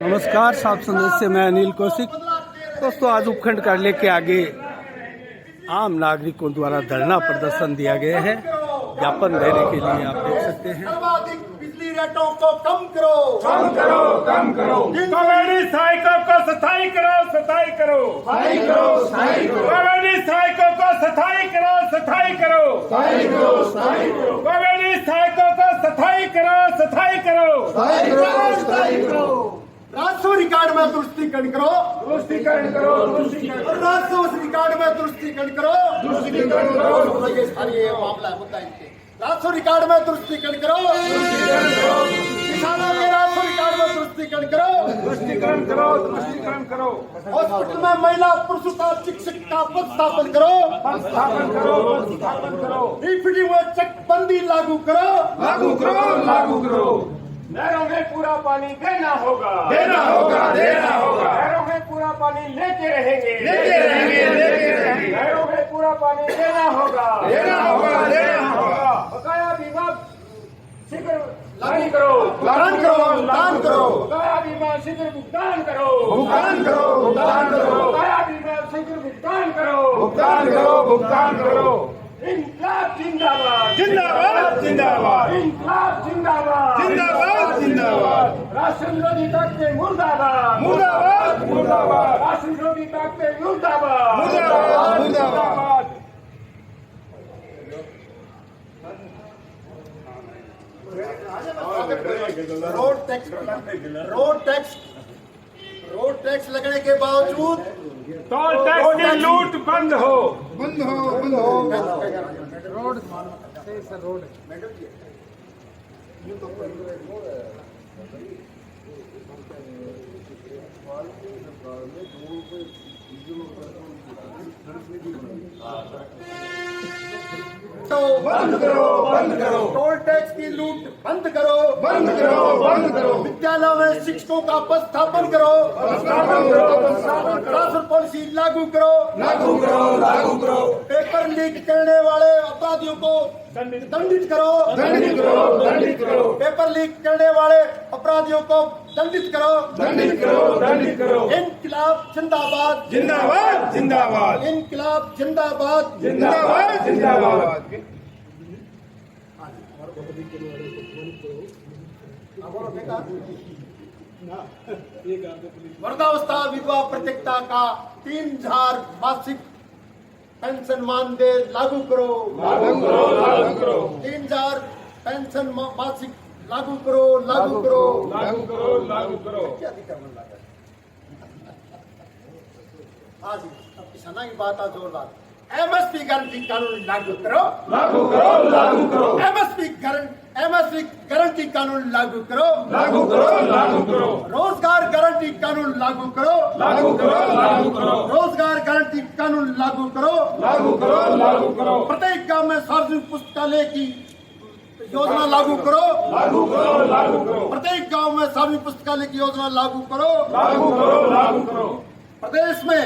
नमस्कार, सात संदेश से मैं अनिल कौशिक। दोस्तों, आज उपखंड कार्यालय के आगे आम नागरिकों द्वारा धरना प्रदर्शन दिया गया है। ज्ञापन देने के लिए आप देख सकते हैं। सर्वाधिक बिजली रेटों को कम करो, कम करो, कम करो। कॉमेडी सहायकों को स्थायी करो, स्थायी करो, स्थायी करो, स्थायी करो। कॉमेडी सहायकों को स्थायी करो, स्थायी करो, स्थायी करो, स्थायी करो। कॉमेडी सहायकों को स्थायी करो, स्थायी करो, स्थायी करो, स्थायी करो। राजस्व रिकॉर्ड में दुरुस्तीकरण करो, दुरुस्तीकरण करो, दुरुस्तीकरण और राजस्व रिकॉर्ड में दुरुस्तीकरण करो, दुरुस्तीकरण करो। ये सारी ये मामला है, मुद्दा इनके राजस्व रिकॉर्ड में दुरुस्तीकरण करो, किसानों के राजस्व रिकॉर्ड में दुरुस्तीकरण करो, दुरुस्तीकरण करो, दुरुस्तीकरण करो। हॉस्पिटल में महिला पुरुष का शिक्षक का पद स्थापन करो, स्थापन करो, स्थापन करो। रिफिटिंग में चकबंदी लागू करो, लागू करो, लागू करो। नहरों में पूरा पानी देना होगा, देना होगा, देना होगा। नहरों में पूरा पानी लेके रहेंगे, लेके रहेंगे, लेके रहेंगे। नहरों में पूरा पानी देना होगा, देना होगा, देना होगा। बकाया बीमा शीघ्र लागू करो, दान करो, दान करो, बकाया बीमा शीघ्र भुगतान करो, भुगतान करो, भुगतान करो, बकाया बीमा शीघ्र भुगतान करो, भुगतान करो, भुगतान करो। इनकलाब जिंदाबाद, जिंदाबाद, जिंदाबाद। इनकलाब जिंदाबाद, जिंदाबाद, जिंदाबाद। राष्ट्र विरोधी ताकतें मुर्दाबाद, मुर्दाबाद, मुर्दाबाद। राष्ट्र विरोधी ताकतें मुर्दाबाद, मुर्दाबाद, मुर्दाबाद। रोड टैक्स लगने के बावजूद टोल टैक्स की लूट बंद हो, बंद हो, बंद हो। रोड से रोड तो बंद करो, बंद करो। टोल टैक्स की लूट बंद करो, बंद करो, बंद करो। विद्यालयों में शिक्षकों का पद स्थापन करो, स्थापन करो, स्थापन करो। ट्रांसफर पॉलिसी लागू करो, लागू करो, लागू करो। पेपर लीक करने वाले अपराधियों को दंडित करो, दंडित करो, दंडित करो। पेपर लीक करने वाले अपराधियों को दंडित करो, दंडित करो, दंडित करो। इनकलाब जिंदाबाद, जिंदाबाद, जिंदाबाद, इनकलाब जिंदाबाद, जिंदाबाद, जिंदाबाद। वृद्धावस्था विधवा प्रत्येकता का 3000 मासिक पेंशन मानदेय लागू करो, लागू करो, लागू करो। 3000 पेंशन मासिक लागू करो, लागू करो, लागू करो, लागू करो। क्या दिक्कत बन रहा है? हाँ जी, अब किसाना की बात आ जोरदार। एमएसपी गारंटी कानून लागू करो, लागू करो, लागू करो। एमएसपी गारंटी कानून लागू करो, लागू करो, लागू करो। रोजगार गारंटी कानून लागू करो, लागू करो, लागू करो। रोजगार गारंटी कानून लागू करो, लागू करो, लागू करो। प्रत्येक गांव में सार्वजनिक पुस्तकालय की योजना लागू करो, लागू करो, लागू करो। प्रत्येक गांव में सार्वजनिक पुस्तकालय की योजना लागू करो, लागू करो, लागू करो। प्रदेश में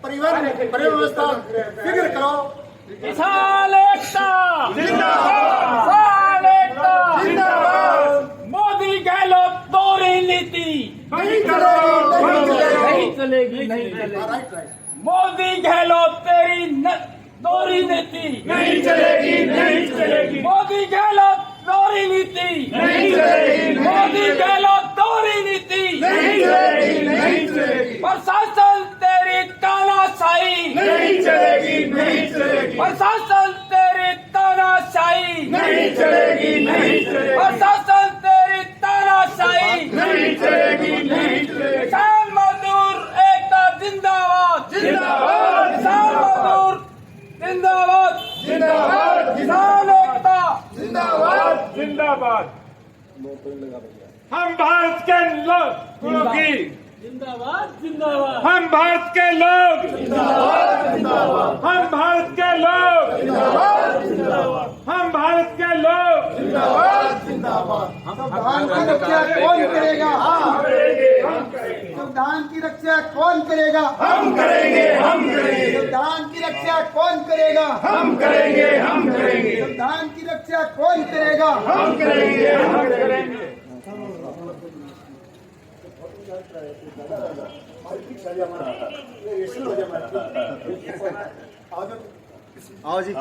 परिवहन व्यवस्था शीघ्र करो। किसान एकता जिंदाबाद, किसान एकता जिंदाबाद। मोदी गहलोत दोहरी नीति नहीं चलेगी, नहीं चलेगी। नहीं चलेगी, नहीं चलेगी। Right right. मोदी गहलोत तेरी दोहरी नीति नहीं चलेगी, नहीं चलेगी। मोदी गहलोत दोहरी नीति नहीं चलेगी, मोदी गहलोत दोहरी नीति नहीं चलेगी, नहीं चलेगी। प्रशासन तेरी तानाशाही नहीं चलेगी, नहीं चलेगी। प्रशासन तेरी तानाशाही नहीं चलेगी, नहीं चलेगी। प्रशासन तेरी तानाशाही नहीं चलेगी, नहीं चलेगी। किसान मजदूर एकता जिंदाबाद जिंदाबाद, किसान मजदूर जिंदाबाद जिंदाबाद, किसान एकता जिंदाबाद, जिंदाबाद। हम भारत के लोगों की, जिंदाबाद जिंदाबाद हम भारत के लोग, हम भारत के लोग, हम भारत के लोग। संविधान की रक्षा कौन करेगा? संविधान की रक्षा कौन करेगा? हम करेंगे, हम करेंगे। संविधान की रक्षा कौन करेगा? हम करेंगे, हम करेंगे। संविधान की रक्षा कौन करेगा? हम करेंगे, हम करेंगे। आओ जी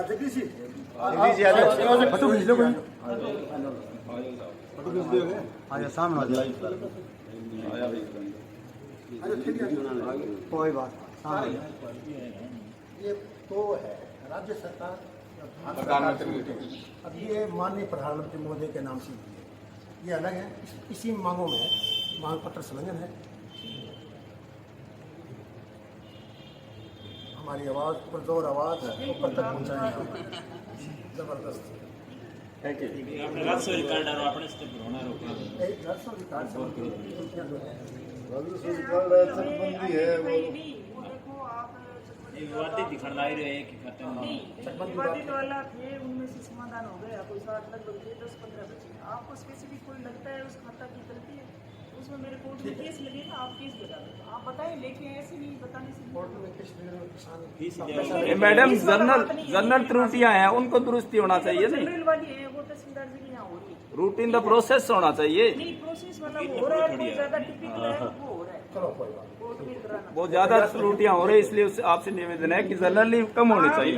जगदीश जी फोटो खींच लो कोई आजा सामने आ जाओ कोई बात सामने ये तो है राज्य सरकार अब ये माननीय प्रधानमंत्री मोदी के नाम से ये अलग है इसी मांगों में मांग पत्र संलग्न है हमारी आवाज़ पुरजोर आवाज़ ऊपर तक पहुँचाएंगे जबरदस्त विवादित वाला थे उनमें से समाधान हो गया कोई 60 लगभग थे 10-15 बचे आपको स्पेसिफिक कोई लगता है उस खाता की गलती है उसमें मेरे कोर्ट में केस लगेगा आप केस बता दो आप बताएं लेके ऐसे नहीं बताने से मैडम जनरल त्रुटियां हैं उनको दुरुस्ती होना चाहिए नहीं जनरल वाली है वो तहसीलदार जी के यहाँ हो रही है रूटीन द प्रोसेस होना चाहिए नहीं प्रोसेस वाला हो रहा है बहुत ज्यादा टिपिकल है वो हो रहा है कोर्ट में कराना बहुत ज्यादा त्रुटियां हो रही है इसलिए उससे आपसे निवेदन है कि जनरली कम होनी चाहिए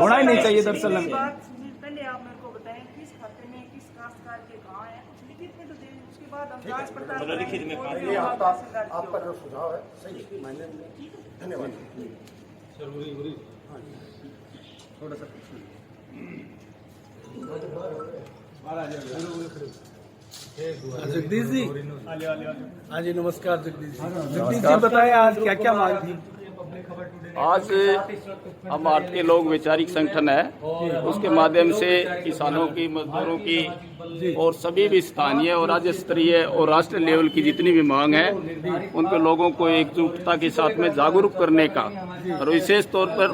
होना ही नहीं चाहिए दरअसल में पहले आप मेरे को बताएं किस खाते में किस काश्तकार के कहाँ है कुछ लिखित में तो दें उसके बाद हम जांच पड़ताल ये आपका जो सुझाव है सही मैंने धन्यवाद थोड़ा सा जगदीश जी हाँ जी नमस्कार जगदीश जी बताएं आज क्या क्या मांग थी आज हम आठ के लोग वैचारिक संगठन है उसके माध्यम से किसानों की मजदूरों की और सभी भी स्थानीय और राज्य स्तरीय और राष्ट्रीय लेवल की जितनी भी मांग है उनके लोगों को एकजुटता के साथ में जागरूक करने का और विशेष तौर पर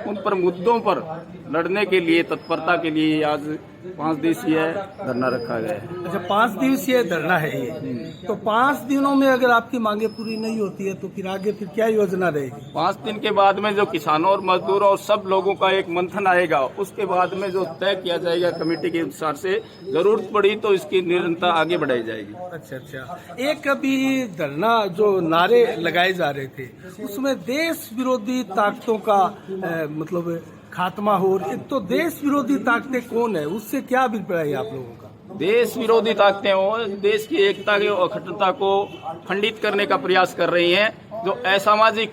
उन पर मुद्दों पर लड़ने के लिए तत्परता के लिए आज 5 दिवसीय धरना रखा गया है। अच्छा 5 दिवसीय धरना है ये तो 5 दिनों में अगर आपकी मांगे पूरी नहीं होती है तो फिर आगे फिर क्या योजना रहेगी 5 दिन के बाद में जो किसानों और मजदूरों और सब लोगों का एक मंथन आएगा उसके बाद में जो तय किया जाएगा कमेटी के अनुसार से जरूरत पड़ी तो इसकी निरंतरता आगे बढ़ाई जाएगी। अच्छा एक अभी धरना जो नारे लगाए जा रहे थे उसमें देश विरोधी ताकतों का मतलब खात्मा हो एक तो देश विरोधी ताकतें कौन है उससे क्या अभिप्राय है आप लोगों का देश विरोधी ताकतें हो देश की एकता की अखंडता को खंडित करने का प्रयास कर रही हैं जो असामाजिक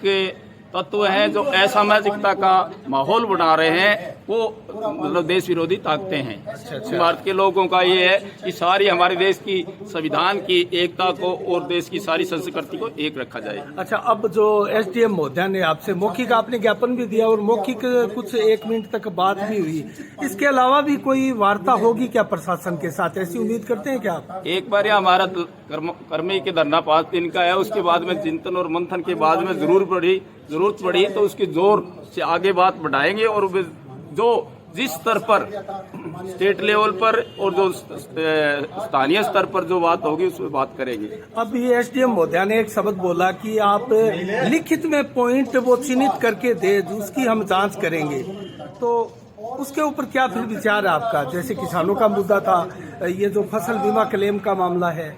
तत्व हैं जो असामाजिकता का माहौल बना रहे हैं वो मतलब देश विरोधी ताकतें हैं। भारत के लोगों का ये है कि सारी हमारे देश की संविधान की एकता को और देश की सारी संस्कृति को एक रखा जाए। अच्छा अब जो एसडीएम महोदय ने आपसे मौखिक आपने ज्ञापन भी दिया और मौखिक कुछ 1 मिनट तक बात भी हुई इसके अलावा भी कोई वार्ता होगी क्या प्रशासन के साथ ऐसी उम्मीद करते हैं क्या आप? एक बार यह हमारा कर्मी के धरना 5 दिन का है उसके बाद में चिंतन और मंथन के बाद में जरूरत पड़ी तो उसकी जोर से आगे बात बढ़ाएंगे और जो जिस स्तर पर स्टेट लेवल पर और जो स्थानीय स्तर पर जो बात होगी उस पर बात करेंगे। अब ये एसडीएम महोदय ने एक शब्द बोला कि आप लिखित में पॉइंट वो चिन्हित करके दे उसकी हम जांच करेंगे तो उसके ऊपर क्या फिर विचार है आपका जैसे किसानों का मुद्दा था ये जो फसल बीमा क्लेम का मामला है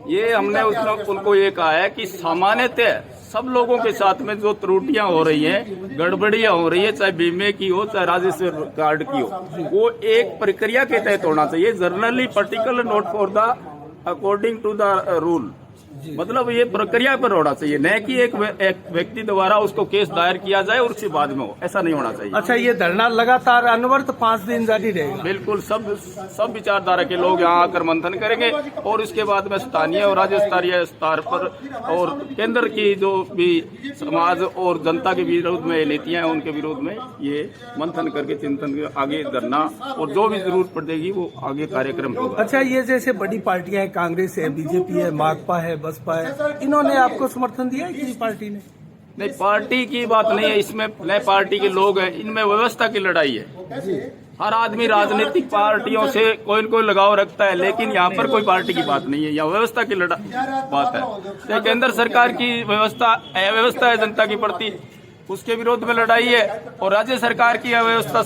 ये हमने उनको ये कहा है कि सामान्यतः सब लोगों के साथ में जो त्रुटियां हो रही हैं गड़बड़ियां हो रही है चाहे बीमे की हो चाहे राजस्व कार्ड की हो वो एक प्रक्रिया के तहत होना चाहिए generally particular note for the according to the rule मतलब ये प्रक्रिया पर होना चाहिए न कि एक व्यक्ति द्वारा उसको केस दायर किया जाए और उसके बाद में हो ऐसा नहीं होना चाहिए। अच्छा ये धरना लगातार अनवरत 5 दिन जारी रहेगा बिल्कुल सब विचारधारा के लोग यहाँ आकर मंथन करेंगे और इसके बाद में स्थानीय और राज्य स्तरीय स्तर पर और केंद्र की जो भी समाज और जनता के विरोध में नीतियां हैं उनके विरोध में ये मंथन करके चिंतन आगे धरना और जो भी जरूरत पड़ेगी वो आगे कार्यक्रम होगा। अच्छा ये जैसे बड़ी पार्टियां हैं कांग्रेस है बीजेपी है माकपा है बसपा है इन्होंने आपको समर्थन दिया है कि पार्टी ने? नहीं पार्टी की बात नहीं है इसमें नए पार्टी के लोग हैं इनमें व्यवस्था की लड़ाई है। हर आदमी राजनीतिक पार्टियों से कोई न कोई लगाव रखता है लेकिन यहाँ पर कोई पार्टी की बात नहीं है यहाँ व्यवस्था की बात है। केंद्र सरकार की व्यवस्था अव्यवस्था है जनता के प्रति उसके विरोध में लड़ाई है, और राज्य सरकार की व्यवस्था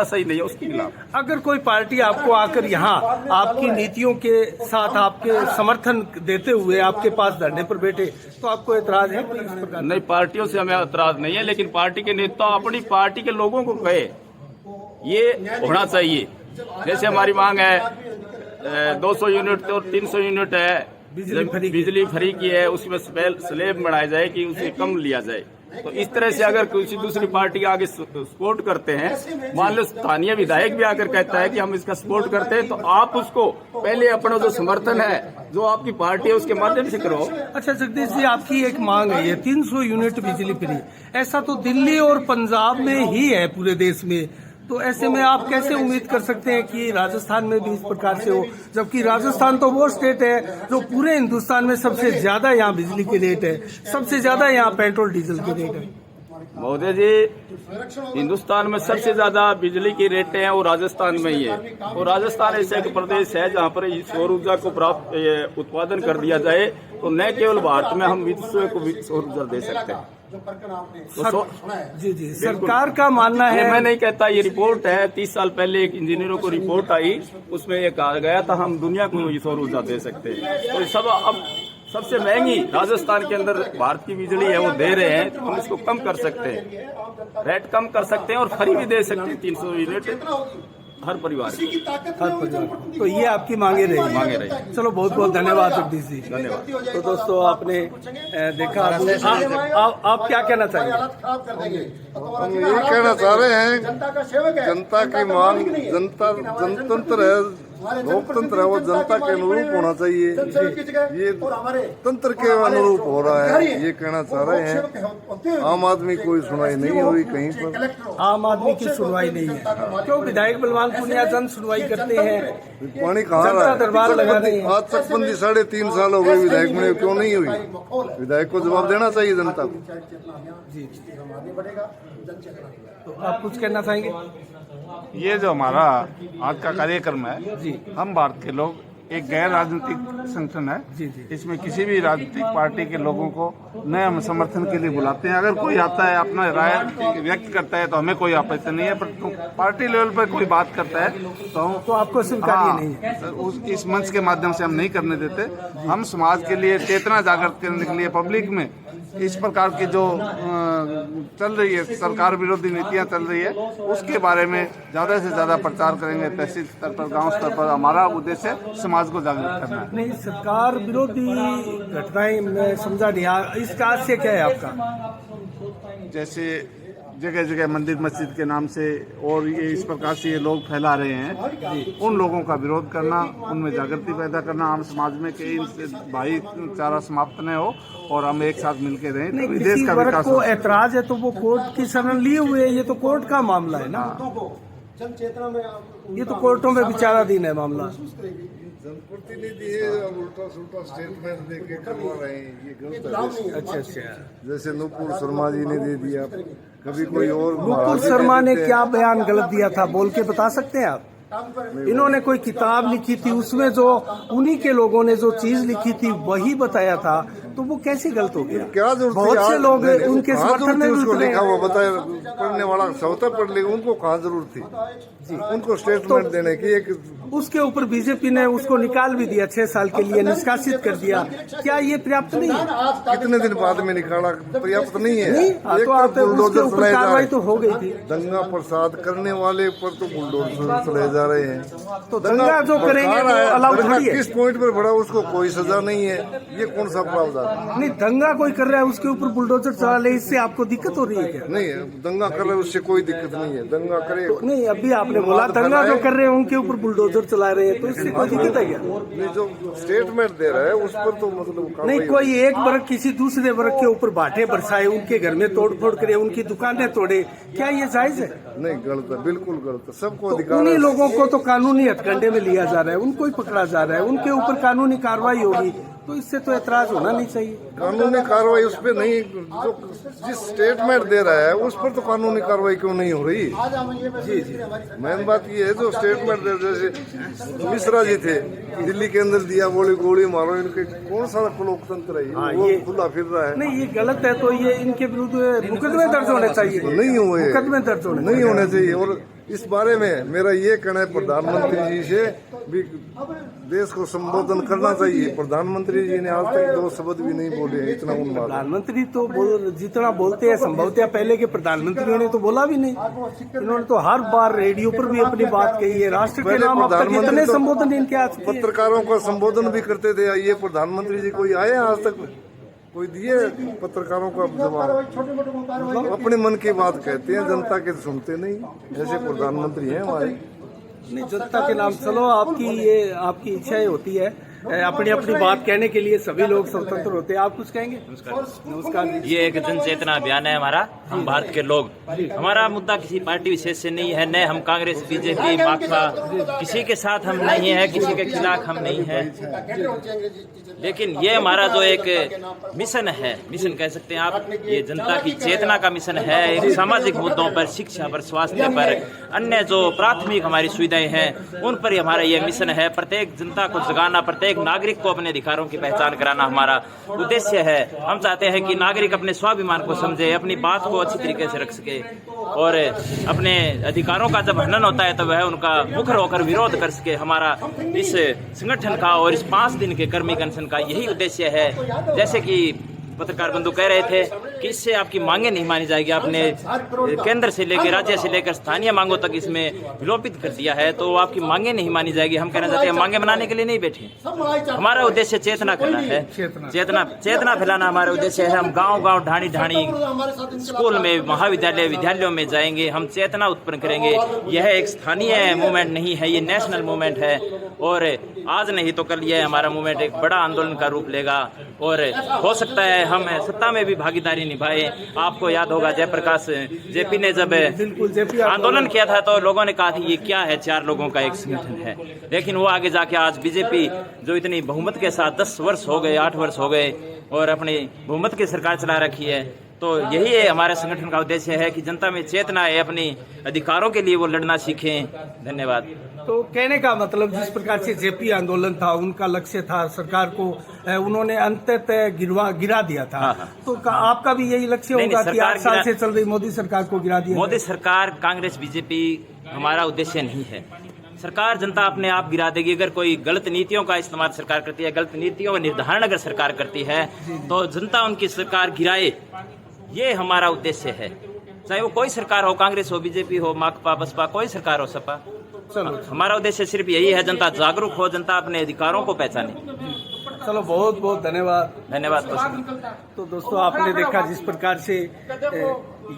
सही नहीं है उसके खिलाफ। अगर कोई पार्टी आपको आकर यहाँ आपकी नीतियों के साथ आपके समर्थन देते हुए आपके पास धरने पर बैठे तो आपको एतराज है कोई इस प्रकार? नहीं, पार्टियों से हमें एतराज नहीं है, लेकिन पार्टी के नेता अपनी पार्टी के लोगों को कहे ये होना चाहिए। जैसे हमारी मांग है 200 यूनिट और 300 यूनिट है बिजली फ्री की है, उसमें स्लैब बढ़ाया जाए कि उसे कम लिया जाए। तो इस तरह से अगर किसी दूसरी पार्टी आगे सपोर्ट करते हैं, मान लो स्थानीय विधायक भी आकर कहता है कि हम इसका सपोर्ट करते हैं, तो आप उसको पहले अपना जो समर्थन है जो आपकी पार्टी है उसके माध्यम से करो। अच्छा जगदीश जी, आपकी एक मांग है ये 300 यूनिट बिजली फ्री, ऐसा तो दिल्ली और पंजाब में ही है पूरे देश में, तो ऐसे में आप कैसे उम्मीद कर सकते हैं कि राजस्थान में भी इस प्रकार से हो, जबकि राजस्थान तो वो स्टेट है जो पूरे हिंदुस्तान में सबसे ज्यादा यहाँ बिजली की रेट है, सबसे ज्यादा यहाँ पेट्रोल डीजल की रेट है। महोदय जी, हिंदुस्तान में सबसे ज्यादा बिजली की रेटें हैं वो राजस्थान में ही है, और राजस्थान ऐसा एक प्रदेश है जहाँ पर सौर ऊर्जा को प्राप्त उत्पादन कर दिया जाए तो न केवल भारत में हम विश्व को सौर ऊर्जा दे सकते हैं। जी सरकार का मानना है, मैं नहीं कहता, ये रिपोर्ट है 30 साल पहले एक इंजीनियरों को रिपोर्ट आई, उसमें ये कहा गया था हम दुनिया को सौर ऊर्जा दे सकते हैं। तो सब अब सबसे महंगी राजस्थान के अंदर भारत की बिजली है वो दे रहे हैं, तो हम इसको कम कर सकते हैं, रेट कम कर सकते हैं और फ्री भी दे सकते हैं 300 यूनिट हर परिवार तो ये आपकी मांगे रही। चलो बहुत बहुत धन्यवाद जगदीश जी, धन्यवाद। तो दोस्तों आपने देखा, आप क्या कहना चाहिए? हम यही कहना चाह रहे हैं, जनता की मांग, जनता जनतंत्र है, लोकतंत्र है, वो जनता के अनुरूप होना चाहिए, ये तंत्र के अनुरूप हो रहा है, ये कहना चाह रहे हैं। आम आदमी कोई सुनवाई नहीं हुई कहीं पर, आम आदमी की सुनवाई नहीं है, क्यों? विधायक बलवान पुनिया जन सुनवाई करते हैं, पानी कहाँ रहा है? दरबार लगा रहे हैं। आज तक बंदी 3.5 साल हो गए, विधायक बने क्यों नहीं हुई? विधायक को जवाब देना चाहिए जनता को। तो आप कुछ कहना चाहेंगे? ये जो हमारा आज का कार्यक्रम है जी, हम भारत के लोग एक गैर राजनीतिक संगठन है, जी जी, इसमें किसी भी राजनीतिक पार्टी के लोगों को न हम समर्थन के लिए बुलाते हैं। अगर कोई आता है अपना राय व्यक्त करता है तो हमें कोई आपत्ति नहीं है, पर पार्टी लेवल पर कोई बात करता है तो आपको स्वीकार्य नहीं है। इस मंच के माध्यम से हम नहीं करने देते। हम समाज के लिए चेतना जागृत करने के लिए पब्लिक में इस प्रकार की जो चल रही है सरकार विरोधी नीतियां चल रही है उसके बारे में ज्यादा से ज्यादा प्रचार करेंगे। तहसील स्तर पर, गांव स्तर पर हमारा उद्देश्य समाज को जागरूक करना है। नहीं, सरकार विरोधी घटनाएं मैं समझा नहीं, इसका आशय क्या है आपका? जैसे जगह जगह मंदिर मस्जिद के नाम से और ये इस प्रकार से ये लोग फैला रहे हैं, उन लोगों का विरोध करना, उनमें जागृति पैदा करना आम समाज में कि इनसे भाईचारा समाप्त न हो और हम एक साथ मिलकर रहें, नहीं, तो किसी देश का वर्ग विकास को ऐतराज है तो वो कोर्ट की शरण लिए हुए है, ये तो कोर्ट का मामला है ना, ये तो कोर्टों में विचाराधीन है मामला। जनप्रतिनिधि है, अब उल्टा सुल्टा स्टेटमेंट दे के करवा रहे हैं, ये गलत है। अच्छा, जैसे नुपुर शर्मा जी ने दे दिया, कभी कोई और नुपुर शर्मा ने क्या बयान गलत दिया था, बोल के बता सकते हैं आप? इन्होंने कोई किताब लिखी थी, उसमें जो उन्हीं के लोगों ने जो चीज लिखी थी वही बताया था, तो वो कैसे गलत हो गया? क्या जरूरत? बहुत से लोग उनके समर्थन में उसको उतरे। लिखा हुआ बताया, पढ़ने वाला स्वतः पढ़ लेगा, उनको कहाँ जरूरत थी जी उनको स्टेटमेंट देने की? एक उसके ऊपर बीजेपी ने उसको निकाल भी दिया, 6 साल के लिए निष्कासित कर दिया। क्या ये पर्याप्त नहीं है? कितने दिन बाद में निकाला, पर्याप्त नहीं है? तो आप उसके ऊपर कार्रवाई तो हो गई थी। दंगा प्रसाद करने वाले पर तो बुलडोजर चले जा रहे हैं, तो दंगा जो करेंगे तो अलाउ थोड़ी है। किस पॉइंट पर बढ़ा उसको कोई सजा नहीं है, ये कौन सा प्रावधान? नहीं, दंगा कोई कर रहा है उसके ऊपर बुलडोजर चला ले, इससे आपको दिक्कत हो रही है क्या? नहीं, दंगा कर रहे उससे कोई दिक्कत नहीं है, दंगा करे नहीं, अभी आपने बोला दंगा जो कर रहे हैं उनके ऊपर बुलडोजर चला रहे हैं, तो इससे कोई दिक्कत है क्या? नहीं, जो स्टेटमेंट दे रहा है उस पर तो मतलब नहीं, कोई एक वर्ग किसी दूसरे वर्ग के ऊपर बाटे बरसाए, उनके घर में तोड़फोड़ करे, उनकी दुकानें तोड़े, क्या ये जायज है? नहीं, गलत है, बिल्कुल गलत है। सबको तो अधिकार उन्हीं है। लोगों को तो कानूनी हथकंडे में लिया जा रहा है, उनको ही पकड़ा जा रहा है, उनके ऊपर कानूनी कार्रवाई होगी, तो इससे तो ऐतराज होना नहीं चाहिए। चाहिए। कानूनी कार्रवाई उस पर नहीं, जो जिस स्टेटमेंट दे रहा है उस पर तो कानूनी कार्रवाई क्यों नहीं हो रही? जी जी, मेन बात ये है जो स्टेटमेंट दे, जैसे मिश्रा जी थे, दिल्ली के अंदर दिया गोली मारो, इनके कौन सा लोकतंत्र है? हाँ, वो ये खुला फिर रहा है। नहीं, ये गलत है। तो ये इनके विरुद्ध मुकदमे दर्ज होने चाहिए। नहीं हुए, मुकदमे दर्ज नहीं होने चाहिए। और इस बारे में मेरा ये कहना है, प्रधानमंत्री जी से भी देश को संबोधन करना चाहिए। प्रधानमंत्री जी ने आज तक 2 शब्द भी नहीं बोले, इतना उन्माद। प्रधानमंत्री तो जितना बोलते हैं संभवतः पहले के प्रधानमंत्रियों ने तो बोला भी नहीं। इन्होंने तो हर बार रेडियो पर भी अपनी बात कही है। राष्ट्र के नाम अब तक इतने संबोधन इनके आज पत्रकारों का संबोधन भी करते थे। ये प्रधानमंत्री जी कोई आए आज तक, कोई दिए पत्रकारों का जवाब? अपने मन की बात कहते हैं, जनता के सुनते नहीं। ऐसे प्रधानमंत्री हैं हमारे। नहीं, जनता के नाम चलो, आपकी इच्छाएं होती है, अपनी अपनी बात कहने के लिए सभी लोग स्वतंत्र होते हैं। आप कुछ कहेंगे? नमस्कार। ये एक जन चेतना अभियान है हमारा, हम भारत के लोग। हमारा मुद्दा किसी पार्टी विशेष से नहीं है, न हम कांग्रेस, बीजेपी, माकपा, किसी के साथ हम नहीं है, किसी के खिलाफ हम नहीं है। लेकिन ये हमारा जो एक मिशन है, मिशन कह सकते हैं आप, ये जनता की चेतना का मिशन है। एक सामाजिक मुद्दों पर, शिक्षा पर, स्वास्थ्य पर, अन्य जो प्राथमिक हमारी सुविधाएं हैं उन पर हमारा ये मिशन है। प्रत्येक जनता को जगाना, प्रत्येक नागरिक को अपने अधिकारों की पहचान कराना हमारा उद्देश्य है। हम चाहते हैं कि नागरिक अपने स्वाभिमान को समझे, अपनी बात को अच्छी तरीके से रख सके और अपने अधिकारों का जब हनन होता है तो वह उनका मुखर होकर विरोध कर सके। हमारा इस संगठन का और इस 5 दिन के कर्मी अनशन का यही उद्देश्य है। जैसे कि पत्रकार बंधु कह रहे थे कि इससे आपकी मांगे नहीं मानी जाएगी। आपने केंद्र से लेकर, राज्य से लेकर स्थानीय मांगों तक इसमें विलोपित कर दिया है, तो आपकी मांगे नहीं मानी जाएगी। हम कहना चाहते हैं मांगे बनाने के लिए नहीं बैठे, हमारा उद्देश्य चेतना करना है, चेतना फैलाना हमारा उद्देश्य है। हम गांव-गांव, ढाणी स्कूल में, महाविद्यालय, विद्यालयों में जाएंगे, हम चेतना उत्पन्न करेंगे। यह एक स्थानीय मूवमेंट नहीं है, ये नेशनल मूवमेंट है और आज नहीं तो कल यह हमारा मूवमेंट एक बड़ा आंदोलन का रूप लेगा और हो सकता है हम सत्ता में भी भागीदारी निभाए। आपको याद होगा जयप्रकाश जेपी ने जब आंदोलन किया था तो लोगों ने कहा था ये क्या है, 4 लोगों का एक संगठन है। लेकिन वो आगे जाके आज बीजेपी जो इतनी बहुमत के साथ 10 वर्ष हो गए, 8 वर्ष हो गए और अपनी बहुमत की सरकार चला रखी है। तो यही है हमारे संगठन का उद्देश्य है कि जनता में चेतना है, अपनी अधिकारों के लिए वो लड़ना सीखें। धन्यवाद। तो कहने का मतलब जिस प्रकार से जेपी आंदोलन था, उनका लक्ष्य था सरकार को, उन्होंने अंततः गिरा दिया था। हाँ। तो आपका भी यही लक्ष्य होगा कि 8 साल से चल रही मोदी सरकार को गिरा दिया? मोदी सरकार, कांग्रेस, बीजेपी हमारा उद्देश्य नहीं है। सरकार जनता अपने आप गिरा देगी। अगर कोई गलत नीतियों का इस्तेमाल सरकार करती है, गलत नीतियों का निर्धारण अगर सरकार करती है तो जनता उनकी सरकार गिराए, ये हमारा उद्देश्य है। चाहे वो कोई सरकार हो, कांग्रेस हो, बीजेपी हो, माकपा, बसपा, कोई सरकार हो, सपा, हमारा उद्देश्य सिर्फ यही है जनता जागरूक हो, जनता अपने अधिकारों को पहचाने। चलो, बहुत बहुत धन्यवाद। धन्यवाद। तो दोस्तों, आपने देखा जिस प्रकार से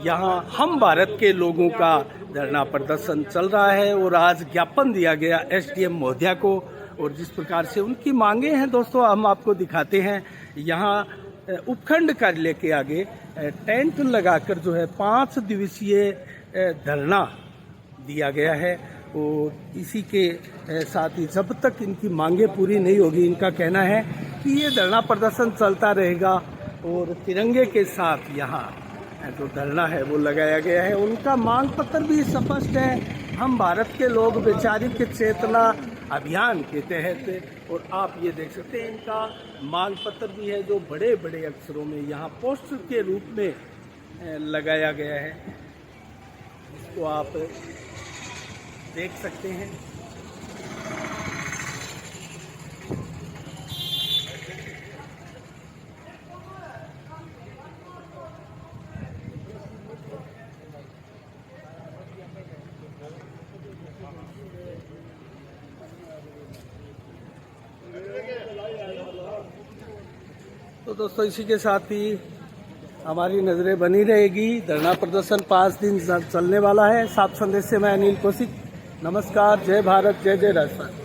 यहाँ हम भारत के लोगों का धरना प्रदर्शन चल रहा है और आज ज्ञापन दिया गया एसडीएम महोदया को और जिस प्रकार से उनकी मांगे हैं दोस्तों हम आपको दिखाते हैं। यहाँ उपखंड कार्यालय के आगे टेंट लगाकर जो है 5 दिवसीय धरना दिया गया है और इसी के साथ ही जब तक इनकी मांगे पूरी नहीं होगी, इनका कहना है कि ये धरना प्रदर्शन चलता रहेगा और तिरंगे के साथ यहाँ जो धरना है वो लगाया गया है। उनका मांग पत्र भी स्पष्ट है, हम भारत के लोग वैचारिक चेतना अभियान के तहत, और आप ये देख सकते हैं इनका मांग पत्र भी है जो बड़े बड़े अक्षरों में यहाँ पोस्टर के रूप में लगाया गया है, इसको आप देख सकते हैं। तो दोस्तों, इसी के साथ ही हमारी नजरें बनी रहेगी। धरना प्रदर्शन 5 दिन चलने वाला है। सात संदेश से मैं अनिल कौशिक। नमस्कार। जय भारत, जय जय राजस्थान।